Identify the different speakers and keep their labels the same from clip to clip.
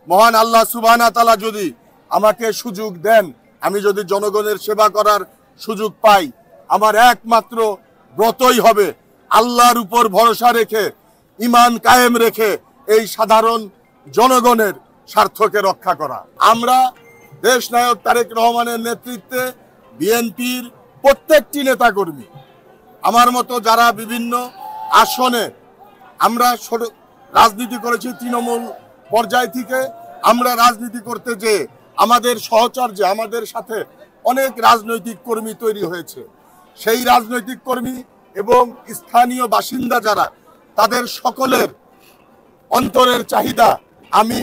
Speaker 1: মহান আল্লাহ সুবহানাহু ওয়া তাআলা যদি আমাকে সুযোগ দেন, আমি যদি জনগণের সেবা করার সুযোগ পাই, আমার একমাত্র ব্রতই হবে আল্লাহর উপর ভরসা রেখে, ঈমান কায়েম রেখে এই সাধারণ জনগণের স্বার্থকে রক্ষা করা। আমরা দেশ নায়ক তারেক রহমানের নেতৃত্বে বিএনপির প্রত্যেকটি নেতাকর্মী, আমার মতো যারা বিভিন্ন আসনে আমরা রাজনীতি করেছি, তৃণমূল পর্যায় থেকে আমরা রাজনীতি করতে যে আমাদের সহচর্যে আমাদের সাথে অনেক রাজনৈতিক কর্মী তৈরি হয়েছে। সেই রাজনৈতিক কর্মী এবং স্থানীয় বাসিন্দা যারা, তাদের সকলের অন্তরের চাহিদা আমি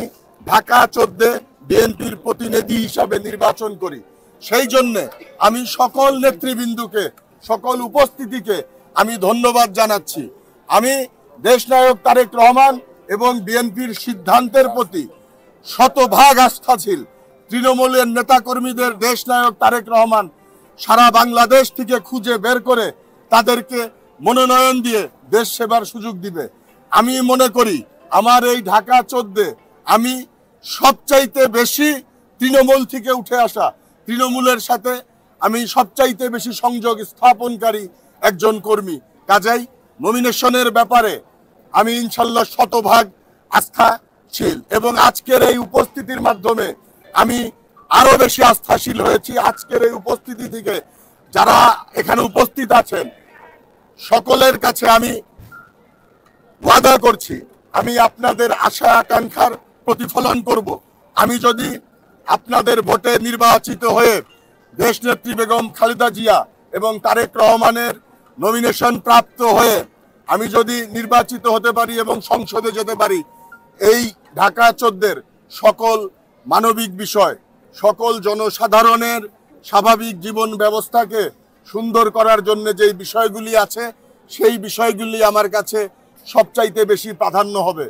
Speaker 1: ঢাকা 14 বিএনপির প্রতিনিধি হিসাবে নির্বাচন করি। সেই জন্যে আমি সকল নেতৃবৃন্দকে, সকল উপস্থিতিকে আমি ধন্যবাদ জানাচ্ছি। আমি দেশনায়ক তারেক রহমান এবং বিএনপির সিদ্ধান্তের প্রতি শতভাগ আস্থাশীল। তৃণমূলের নেতাকর্মীদের দেশনায়ক তারেক রহমান সারা বাংলাদেশ থেকে খুঁজে বের করে তাদেরকে মনোনয়ন দিয়ে দেশ সেবার সুযোগ দিবে। আমি মনে করি আমার এই ঢাকা 14 আমি সবচাইতে বেশি তৃণমূল থেকে উঠে আসা, তৃণমূলের সাথে আমি সবচাইতে বেশি সংযোগ স্থাপনকারী একজন কর্মী। কাজেই নমিনেশনের ব্যাপারে আমি ইনশাল্লাহ শতভাগ আস্থাশীল এবং আজকের এই উপস্থিতির মাধ্যমে আমি আরো বেশি আস্থাশীল হয়েছি। আজকের এই উপস্থিতি থেকে যারা এখানে উপস্থিত আছেন সকলের কাছে আমি ওয়াদা করছি, আমি আপনাদের আশা আকাঙ্ক্ষার প্রতিফলন করব। আমি যদি আপনাদের ভোটে নির্বাচিত হয়ে দেশনেত্রী বেগম খালেদা জিয়া এবং তারেক রহমানের নমিনেশন প্রাপ্ত হয়ে আমি যদি নির্বাচিত হতে পারি এবং সংসদে যেতে পারি, এই ঢাকা 14 সকল মানবিক বিষয়, সকল জনসাধারণের স্বাভাবিক জীবন ব্যবস্থাকে সুন্দর করার জন্য যেই বিষয়গুলি আছে, সেই বিষয়গুলি আমার কাছে সবচাইতে বেশি প্রাধান্য হবে।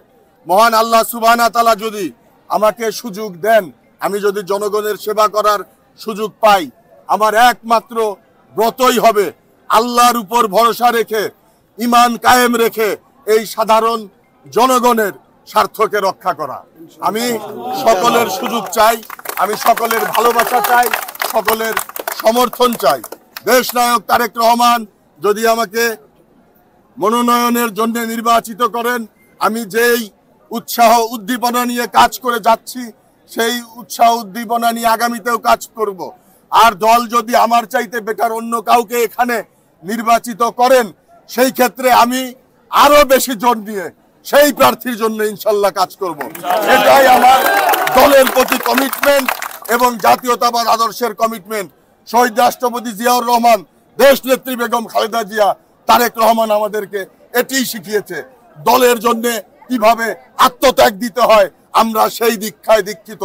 Speaker 1: মহান আল্লাহ সুবহানাহু ওয়া তাআলা যদি আমাকে সুযোগ দেন, আমি যদি জনগণের সেবা করার সুযোগ পাই, আমার একমাত্র ব্রতই হবে আল্লাহর উপর ভরসা রেখে, ঈমান কায়েম রেখে এই সাধারণ জনগণের স্বার্থকে রক্ষা করা। আমি সকলের সুযোগ চাই, আমি সকলের ভালোবাসা চাই, সকলের সমর্থন চাই। দেশনায়ক তারেক রহমান যদি আমাকে মনোনয়নের জন্য নির্বাচিত করেন, আমি যেই উৎসাহ উদ্দীপনা নিয়ে কাজ করে যাচ্ছি, সেই উৎসাহ উদ্দীপনা নিয়ে আগামীতেও কাজ করব। আর দল যদি আমার চাইতে বেটার অন্য কাউকে এখানে নির্বাচিত করেন, সেই ক্ষেত্রে আমি আরো বেশি জোর দিয়ে সেই প্রার্থীর জন্য ইনশাল্লাহ কাজ করব। এটাই আমার দলের প্রতি কমিটমেন্ট এবং জাতীয়তাবাদ আদর্শের কমিটমেন্ট। শহীদ রাষ্ট্রপতি জিয়াউর রহমান, দেশনেত্রী বেগম খালেদা জিয়া, তারেক রহমান আমাদেরকে এটিই শিখিয়েছে। দলের জন্য কিভাবে আত্মত্যাগ দিতে হয় আমরা সেই দীক্ষায় দীক্ষিত।